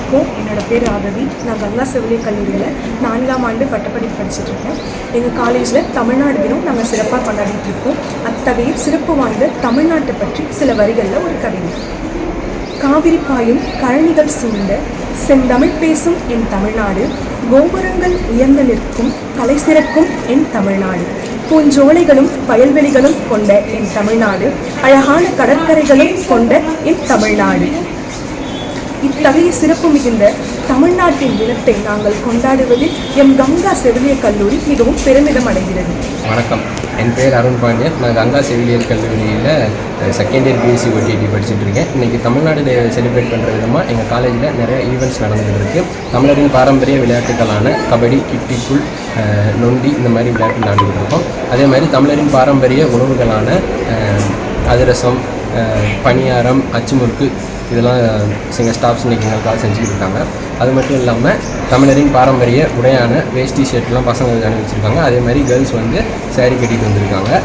வணக்கம். என்னோடய பேர் ராகவி. நான் கங்கா செவிலியர் கல்லூரியில் 4ஆம் ஆண்டு பட்டப்படிப்பு படிச்சுட்ருக்கேன். எங்கள் காலேஜில் தமிழ்நாடு தினம் நாங்கள் சிறப்பாக கொண்டாடிட்டு இருக்கோம். அத்தகைய சிறப்பு வாய்ந்த தமிழ்நாட்டை பற்றி சில வரிகளில் ஒரு கவிதை. காவிரி பாயும் கழனிகள் சூழ்ந்த செந்தமிழ் பேசும் என் தமிழ்நாடு, கோபுரங்கள் உயர்ந்து நிற்கும் கலை சிறக்கும் என் தமிழ்நாடு, பூஞ்சோலைகளும் வயல்வெளிகளும் கொண்ட என் தமிழ்நாடு, அழகான கடற்கரைகளும் கொண்ட என் தமிழ்நாடு. இத்தகைய சிறப்பு மிகுந்த தமிழ்நாட்டின் தினத்தை நாங்கள் கொண்டாடுவதில் எம் கங்கா செவிலியர் கல்லூரி மிகவும் பெருமிதம் அடைகிறது. வணக்கம், என் பேர் அருண் பாண்டியன். நான் கங்கா செவிலியர் கல்லூரியில் செகண்ட் இயர் பிஎஸ்சி OTT படிச்சுட்டு இருக்கேன். இன்றைக்கி தமிழ்நாடு டே செலிப்ரேட் பண்ணுற விதமாக எங்கள் காலேஜில் நிறைய ஈவெண்ட்ஸ் நடந்துகிட்டு இருக்குது. தமிழரின் பாரம்பரிய விளையாட்டுகளான கபடி, கிட்டிப்புல், நொண்டி இந்த மாதிரி விளையாட்டு விளையாண்டுக்கிட்டு இருக்கோம். அதே மாதிரி தமிழரின் பாரம்பரிய உணவுகளான அதிரசம், பணியாரம், அச்சுமுறுக்கு இதெல்லாம் எங்கள் ஸ்டாஃப்ஸ் இன்றைக்கி எங்களுக்காக செஞ்சுக்கிட்டு இருக்காங்க. அது மட்டும் இல்லாமல் தமிழரின் பாரம்பரிய உடையான வேஷ்டி ஷர்ட்லாம் பசங்களுக்கு அனுப்பிச்சிருக்காங்க. அதே மாதிரி கேர்ள்ஸ் வந்து சேரீ கட்டிட்டு வந்திருக்காங்க.